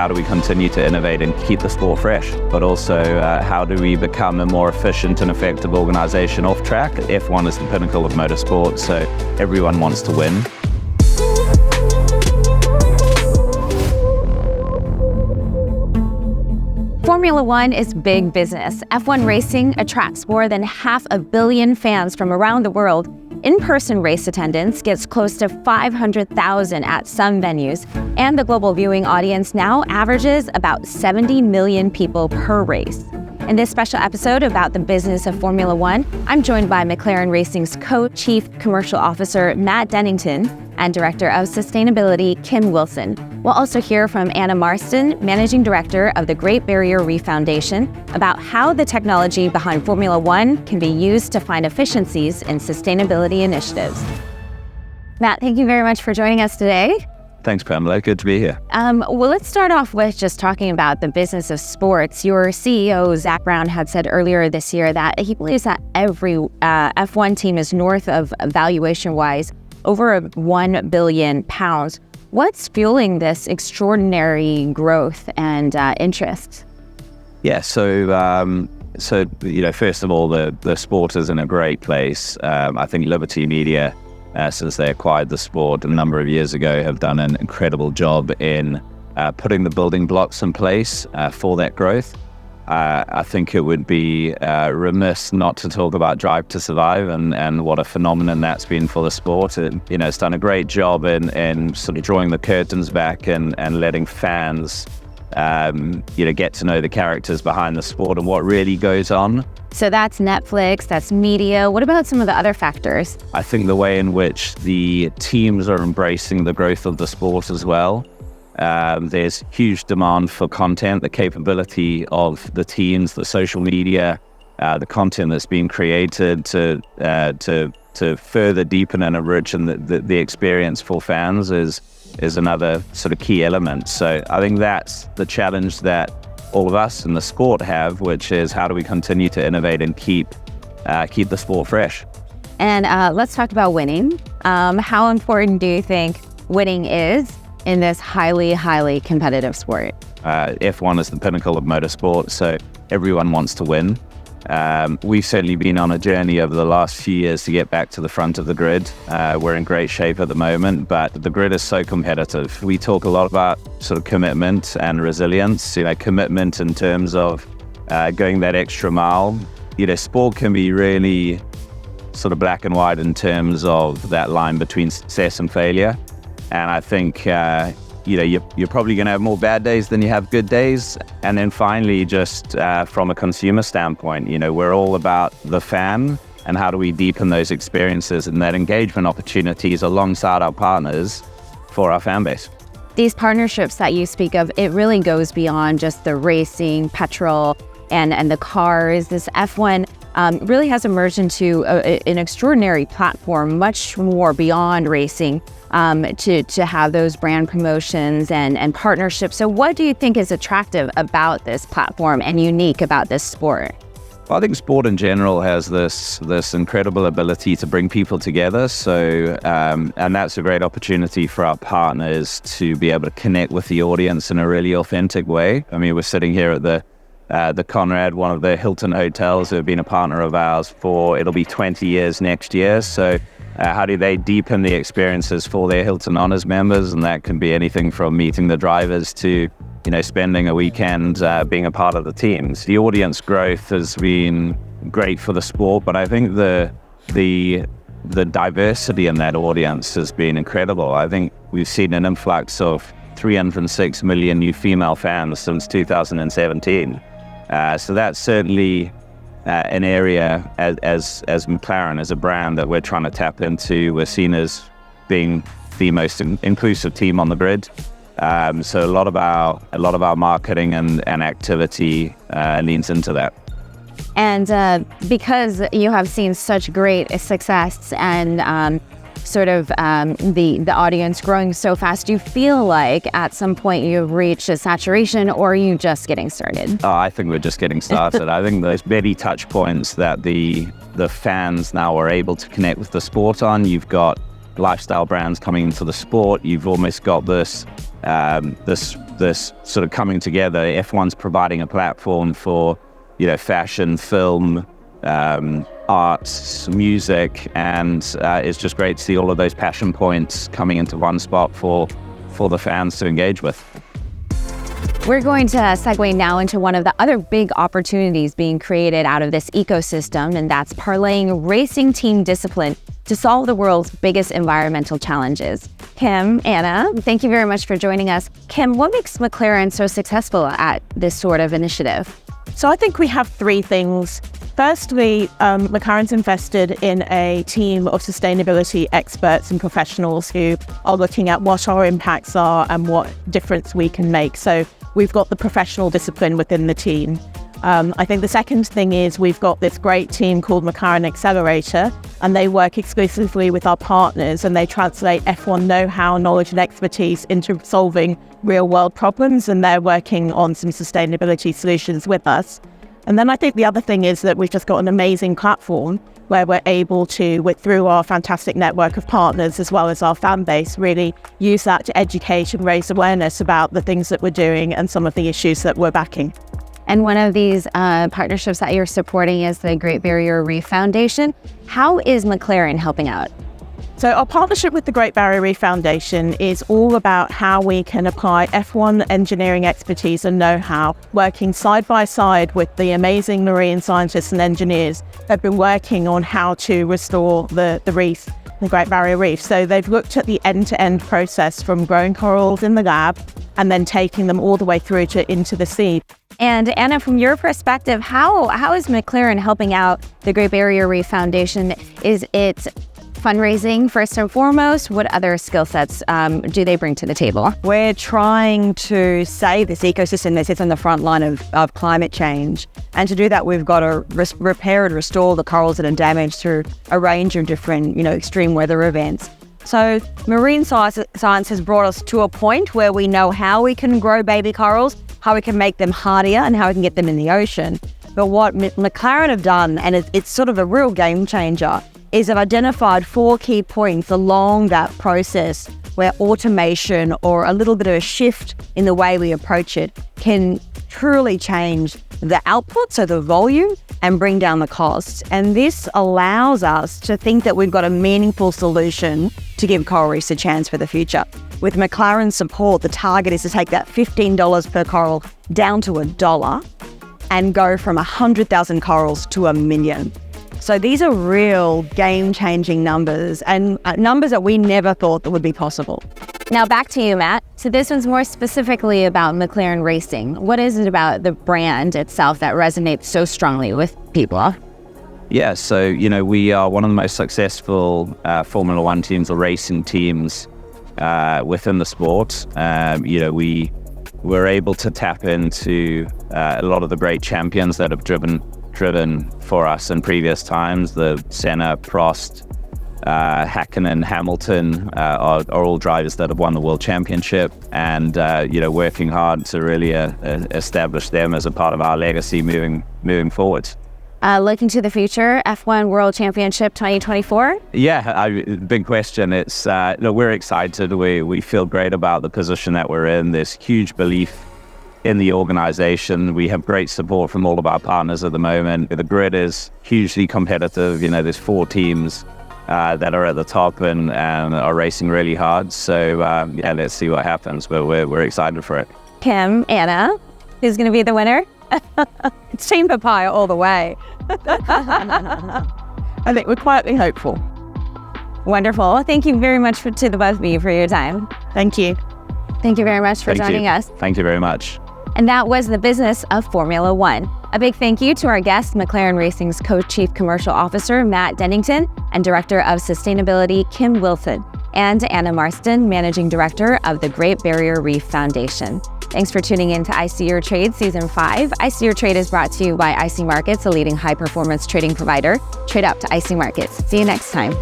how do we continue to innovate and keep the sport fresh, but also how do we become a more efficient and effective organization off track. F1 is the pinnacle of motorsport, so everyone wants to win. Formula One is big business. F1 racing attracts more than 500 million fans from around the world. In-person race attendance gets close to 500,000 at some venues, and the global viewing audience now averages about 70 million people per race. In this special episode about the business of Formula One, I'm joined by McLaren Racing's Co-Chief Commercial Officer, Matt Dennington, and Director of Sustainability, Kim Wilson. We'll also hear from Anna Marsden, Managing Director of the Great Barrier Reef Foundation, about how the technology behind Formula One can be used to find efficiencies in sustainability initiatives. Matt, thank you very much for joining us today. Thanks, Pamela. Good to be here. Well, let's start off with just talking about the business of sports. Your CEO, Zach Brown, had said earlier this year that he believes that every F1 team is north of, valuation-wise, over £1 billion. What's fueling this extraordinary growth and interest? Yeah, so first of all, the sport is in a great place. I think Liberty Media, since they acquired the sport a number of years ago, have done an incredible job in putting the building blocks in place for that growth. I think it would be remiss not to talk about Drive to Survive and what a phenomenon that's been for the sport. It's done a great job in sort of drawing the curtains back and letting fans get to know the characters behind the sport and what really goes on. So that's Netflix, that's media. What about some of the other factors? I think the way in which the teams are embracing the growth of the sport as well. There's huge demand for content, the capability of the teams, the social media, the content that's being created to further deepen and enrich the experience for fans is another sort of key element. So I think that's the challenge that all of us in the sport have, which is how do we continue to innovate and keep the sport fresh. And let's talk about winning. How important do you think winning is in this highly, highly competitive sport? F1 is the pinnacle of motorsport, so everyone wants to win. We've certainly been on a journey over the last few years to get back to the front of the grid. We're in great shape at the moment, but the grid is so competitive. We talk a lot about sort of commitment and resilience, commitment in terms of going that extra mile. Sport can be really sort of black and white in terms of that line between success and failure. And I think, you're probably going to have more bad days than you have good days. And then finally, just from a consumer standpoint, we're all about the fan and how do we deepen those experiences and that engagement opportunities alongside our partners for our fan base. These partnerships that you speak of, it really goes beyond just the racing, petrol, and the cars. This F1 really has emerged into an extraordinary platform, much more beyond racing, to have those brand promotions and partnerships. So what do you think is attractive about this platform and unique about this sport? Well, I think sport in general has this incredible ability to bring people together. So, and that's a great opportunity for our partners to be able to connect with the audience in a really authentic way. I mean, we're sitting here at the Conrad, one of the Hilton hotels, who have been a partner of ours for, it'll be 20 years next year. So how do they deepen the experiences for their Hilton Honors members? And that can be anything from meeting the drivers to, spending a weekend being a part of the teams. The audience growth has been great for the sport, but I think the diversity in that audience has been incredible. I think we've seen an influx of 306 million new female fans since 2017. So that's certainly an area as McLaren, as a brand, that we're trying to tap into. We're seen as being the most inclusive team on the grid. So a lot of our marketing and activity leans into that. And because you have seen such great success and the audience growing so fast, do you feel like at some point you've reached a saturation, or are you just getting started? Oh, I think we're just getting started. I think those many touch points that the fans now are able to connect with the sport on. You've got lifestyle brands coming into the sport. You've almost got this this sort of coming together. F1's providing a platform for, fashion, film, arts, music, and it's just great to see all of those passion points coming into one spot for the fans to engage with. We're going to segue now into one of the other big opportunities being created out of this ecosystem, and that's parlaying racing team discipline to solve the world's biggest environmental challenges. Kim, Anna, thank you very much for joining us. Kim, what makes McLaren so successful at this sort of initiative? So I think we have three things. Firstly, McLaren's invested in a team of sustainability experts and professionals who are looking at what our impacts are and what difference we can make. So we've got the professional discipline within the team. I think the second thing is we've got this great team called McLaren Accelerator, and they work exclusively with our partners, and they translate F1 know-how, knowledge and expertise into solving real-world problems, and they're working on some sustainability solutions with us. And then I think the other thing is that we've just got an amazing platform where we're able to, through our fantastic network of partners as well as our fan base, really use that to educate and raise awareness about the things that we're doing and some of the issues that we're backing. And one of these partnerships that you're supporting is the Great Barrier Reef Foundation. How is McLaren helping out? So our partnership with the Great Barrier Reef Foundation is all about how we can apply F1 engineering expertise and know-how, working side by side with the amazing marine scientists and engineers that have been working on how to restore the reef, the Great Barrier Reef. So they've looked at the end-to-end process from growing corals in the lab and then taking them all the way through to into the sea. And Anna, from your perspective, how is McLaren helping out the Great Barrier Reef Foundation? Is it fundraising first and foremost? What other skill sets do they bring to the table? We're trying to save this ecosystem that sits on the front line of climate change. And to do that, we've got to repair and restore the corals that are damaged through a range of different, extreme weather events. So marine science has brought us to a point where we know how we can grow baby corals, how we can make them hardier, and how we can get them in the ocean. But what McLaren have done, and it's sort of a real game changer, is they've identified 4 key points along that process where automation or a little bit of a shift in the way we approach it can truly change the output, so the volume, and bring down the costs. And this allows us to think that we've got a meaningful solution to give coral reefs a chance for the future. With McLaren's support, the target is to take that $15 per coral down to $1 and go from 100,000 corals to 1 million. So these are real game-changing numbers, and numbers that we never thought that would be possible. Now back to you, Matt. So this one's more specifically about McLaren Racing. What is it about the brand itself that resonates so strongly with people? Yeah, so, we are one of the most successful Formula One teams or racing teams within the sport. We were able to tap into a lot of the great champions that have driven for us in previous times. The Senna, Prost, Hakkinen, Hamilton are all drivers that have won the World Championship, and working hard to really establish them as a part of our legacy moving forward. Looking to the future, F1 World Championship 2024? Yeah, big question. It's we're excited. We feel great about the position that we're in. There's huge belief in the organization. We have great support from all of our partners at the moment. The grid is hugely competitive. There's 4 teams that are at the top and are racing really hard. So let's see what happens. But we're excited for it. Kim, Anna, who's going to be the winner? It's Team Papaya all the way. I think we're quietly hopeful. Wonderful. Thank you very much to the both of you for your time. Thank you. Thank you very much for joining us. Thank you very much. And that was the business of Formula One. A big thank you to our guest, McLaren Racing's Co-Chief Commercial Officer, Matt Dennington, and Director of Sustainability, Kim Wilson, and Anna Marsden, Managing Director of the Great Barrier Reef Foundation. Thanks for tuning in to IC Your Trade Season 5. IC Your Trade is brought to you by IC Markets, a leading high-performance trading provider. Trade up to IC Markets. See you next time.